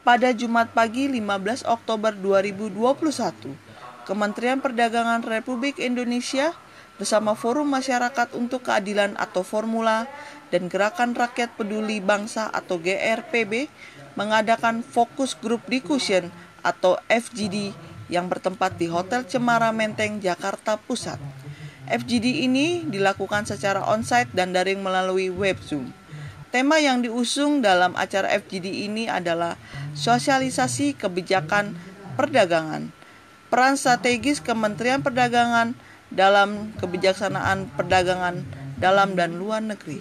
pada Jumat pagi 15 Oktober 2021, Kementerian Perdagangan Republik Indonesia bersama Forum Masyarakat untuk Keadilan atau Formula dan Gerakan Rakyat Peduli Bangsa atau GRPB mengadakan Fokus Group Discussion atau FGD yang bertempat di Hotel Cemara Menteng, Jakarta Pusat. FGD ini dilakukan secara onsite dan daring melalui web Zoom. Tema yang diusung dalam acara FGD ini adalah sosialisasi kebijakan perdagangan, peran strategis Kementerian Perdagangan dalam kebijaksanaan perdagangan dalam dan luar negeri.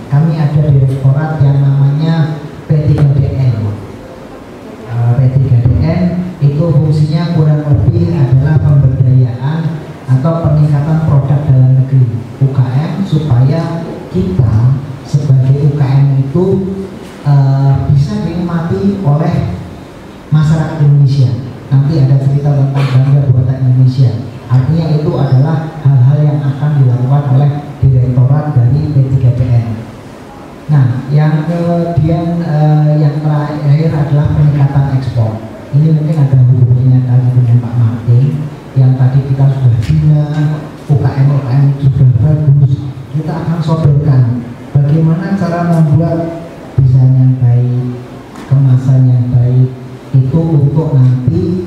Kami ada direktorat yang namanya P3DN. P3DN itu fungsinya kurang lebih adalah pemberdayaan atau peningkatan produk dalam negeri UKM supaya kita sebagai UKM itu bisa dinikmati oleh masyarakat Indonesia. Nanti ada cerita tentang bangga buatan Indonesia. Artinya itu adalah hal-hal yang akan dilakukan oleh direktorat dari P3PN. Nah, yang kemudian yang terakhir adalah peningkatan ekspor. Ini mungkin ada hubungannya kali dengan Pak Martin yang tadi kita sudah bina UKM sudah bagus. Kita akan sodorkan bagaimana cara membuat desain yang baik, kemasan yang baik itu untuk nanti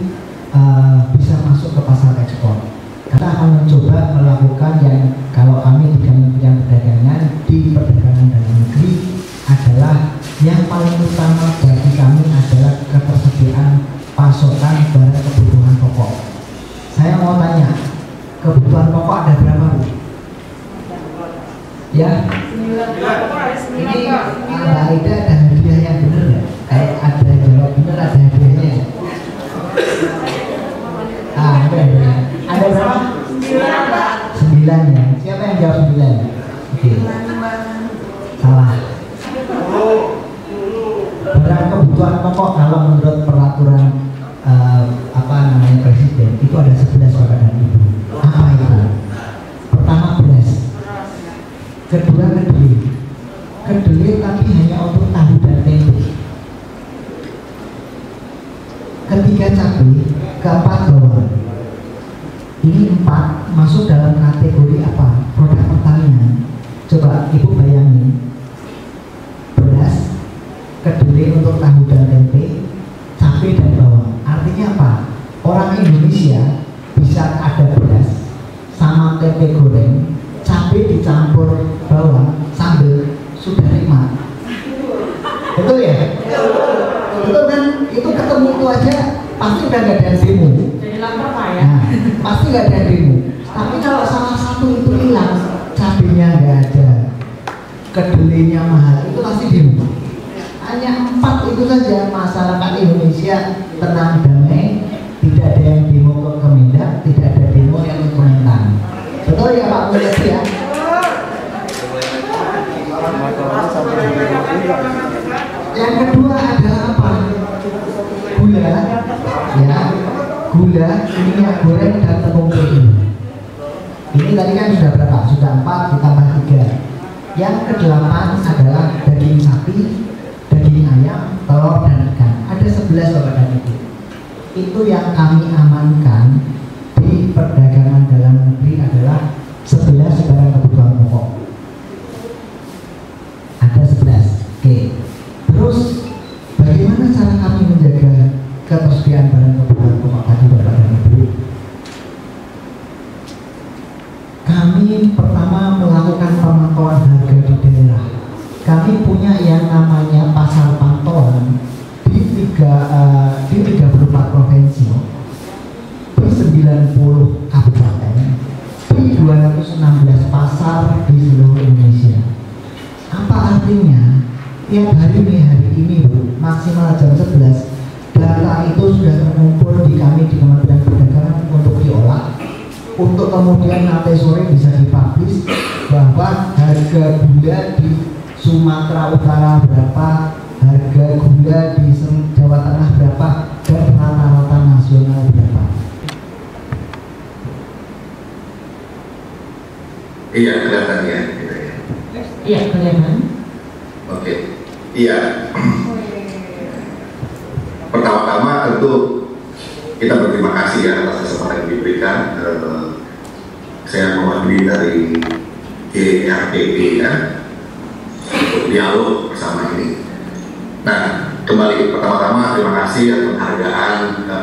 bisa masuk ke pasar ekspor. Kita akan mencoba melakukan yang kalau kami di Kementerian Perdagangan di perdagangan dalam negeri adalah yang paling utama bagi kami adalah ketersediaan pasokan barang kebutuhan pokok. Saya mau tanya, kebutuhan pokok ada berapa, Bu? Ya, ini Mbak Aida ada hadiah yang benar ya? Kayak ada jawab benar ada hadiahnya. Ada berapa? 9 ya. Siapa yang jawab 9? Oke. Salah. Barang kebutuhan pokok kalau menurut peraturan Presiden itu ada 11 Bapak dan Ibu. Apa itu? Pertama beras. Kedua kedelai. Kedelai tapi hanya untuk tahu dan tempe. Ketiga cabai. Keempat bawang. Ini 4 masuk dalam kategori apa? Produk pertanian. Coba Ibu bayangin, beras, kedelai untuk tahu dan tempe, cabai dan bawang. Artinya apa? Orang Indonesia bisa ada beras sama tempe goreng, cabai dicampur bawang, sambal, sudah nikmat. Betul ya? Betul kan? Itu ketemu itu aja pasti udah gak ada demo. Jadi lapar Pak ya? Nah, pasti gak ada demo. Tapi kalau salah satu itu hilang, cabainya gak ada, kedelainya mahal, itu pasti demo. Hanya 4 itu saja masyarakat Indonesia tenang damai, tidak ada yang demo ke Kemendak, tidak ada demo yang ke Kementan. Betul ya Pak Mulyadi ya? Yang kedua adalah apa? Gula, ya, gula, minyak goreng dan tepung terigu. Ini tadi kan sudah berapa? Sudah 4 ditambah 3. Yang ke-8 adalah daging sapi, daging ayam, telur dan ikan. Ada 11 Bapak dan Ibu. Itu yang kami amankan di perdagangan dalam negeri adalah 11 barang kebutuhan pokok. Ada 11. Oke. Terus bagaimana cara kami menjaga ketersediaan barang kebutuhan pokok tadi Bapak dan Ibu? Kami pertama melakukan pemantauan harga di daerah. Kami punya yang namanya pasar pantauan di 34 provinsi, di 90 kabupaten, di 216 pasar di seluruh Indonesia. Apa artinya? Tiap hari ini maksimal jam 11 data itu sudah terkumpul di kami di Kementerian Perdagangan untuk diolah, untuk kemudian nanti sore bisa dipublish bahwa harga gula di Sumatera Utara berapa, harga gula di Jawa Tengah berapa, dan rata-rata nasional berapa. Iya, kelihatan ya. Iya, kelihatan. Oke. Iya. tentu kita berterima kasih ya atas kesempatan yang diberikan. Saya mewakili dari GRPP ya, untuk dialog bersama ini. Nah, kembali pertama-tama terima kasih atas penghargaan,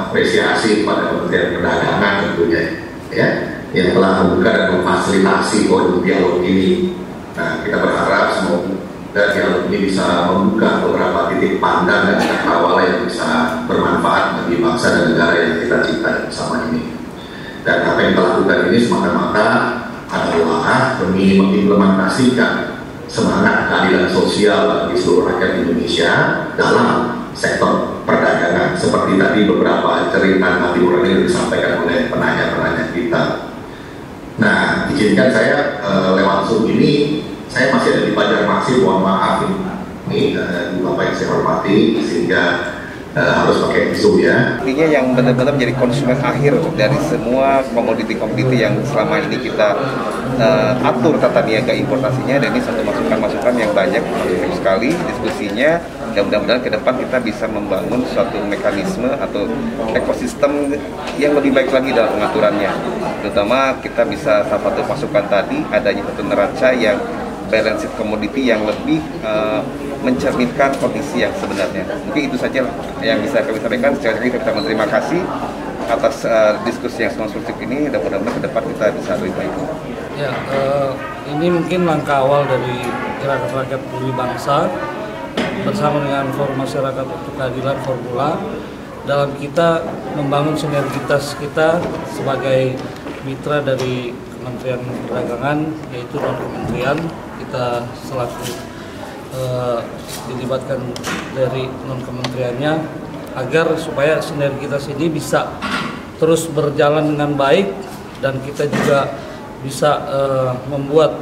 apresiasi kepada Kementerian Perdagangan tentunya ya, yang telah membuka dan memfasilitasi forum dialog ini. Nah, kita berharap semoga dialog ini bisa membuka beberapa titik pandang dan cakrawala yang bisa bermanfaat bagi bangsa dan negara yang kita cintai bersama ini. Dan apa yang kita lakukan ini semata-mata adalah demi mengimplementasikan semangat keadilan sosial bagi seluruh rakyat Indonesia dalam sektor perdagangan, seperti tadi beberapa cerita hati nurani yang disampaikan oleh penanya-penanya kita. Nah, izinkan saya lewat Zoom ini, saya masih ada di Banjarmasin, mohon maaf ini Bapak yang saya hormati, sehingga harus pakai Zoom ya. Intinya yang benar-benar menjadi konsumen akhir dari semua komoditi-komoditi yang selama ini kita atur tata niaga importasinya, dan ini satu masukan-masukan yang banyak sekali diskusinya. Dan mudah-mudahan ke depan kita bisa membangun suatu mekanisme atau ekosistem yang lebih baik lagi dalam pengaturannya. Terutama kita bisa, salah satu masukan tadi, adanya satu neraca yang balanced commodity yang lebih mencerminkan kondisi yang sebenarnya. Mungkin itu saja yang bisa kami sampaikan. Sekali lagi kita berterima kasih atas diskusi yang konstruktif ini, dan mudah-mudahan ke depan kita bisa lebih baik. Ya, ini mungkin langkah awal dari Gerakan Rakyat Peduli Bangsa bersama dengan Forum Masyarakat untuk Keadilan Formula dalam kita membangun sinergitas kita sebagai mitra dari Kementerian Perdagangan, yaitu non-kementerian. Kita selaku dilibatkan dari non-kementeriannya agar supaya sinergitas ini bisa terus berjalan dengan baik, dan kita juga bisa membuat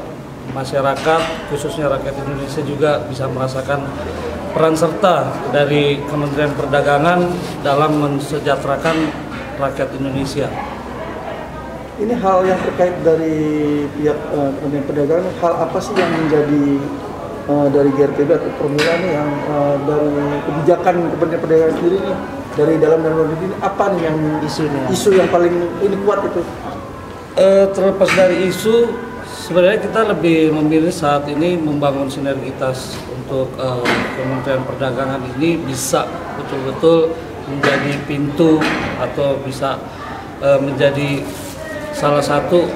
masyarakat, khususnya rakyat Indonesia, juga bisa merasakan peran serta dari Kementerian Perdagangan dalam mensejahterakan rakyat Indonesia. Ini hal yang terkait dari pihak Kementerian Perdagangan, hal apa sih yang menjadi dari GRPB atau Formula nih yang dari kebijakan Kementerian Perdagangan sendiri nih, dari dalam dan luar negeri, apa nih yang isu yang paling ini kuat itu? Terlepas dari isu, sebenarnya kita lebih memilih saat ini membangun sinergitas untuk Kementerian Perdagangan ini bisa betul-betul menjadi pintu atau bisa menjadi salah satu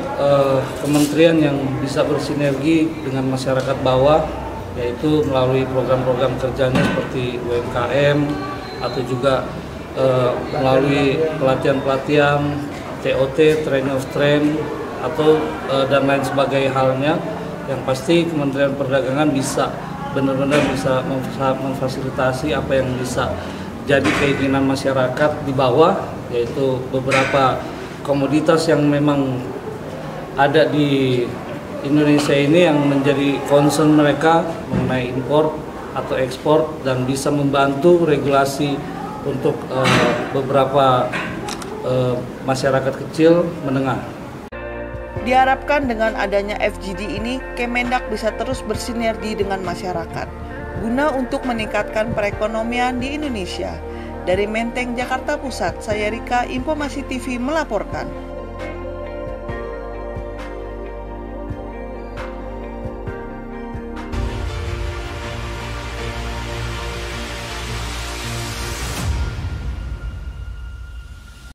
kementerian yang bisa bersinergi dengan masyarakat bawah, yaitu melalui program-program kerjanya seperti UMKM atau juga melalui pelatihan-pelatihan, TOT, training of train, atau dan lain sebagainya halnya. Yang pasti Kementerian Perdagangan bisa benar-benar bisa memfasilitasi apa yang bisa jadi keinginan masyarakat di bawah, yaitu beberapa komoditas yang memang ada di Indonesia ini yang menjadi concern mereka mengenai impor atau ekspor, dan bisa membantu regulasi untuk beberapa masyarakat kecil menengah. Diharapkan dengan adanya FGD ini, Kemendak bisa terus bersinergi dengan masyarakat guna untuk meningkatkan perekonomian di Indonesia. Dari Menteng, Jakarta Pusat, saya Rika, Informasi TV melaporkan.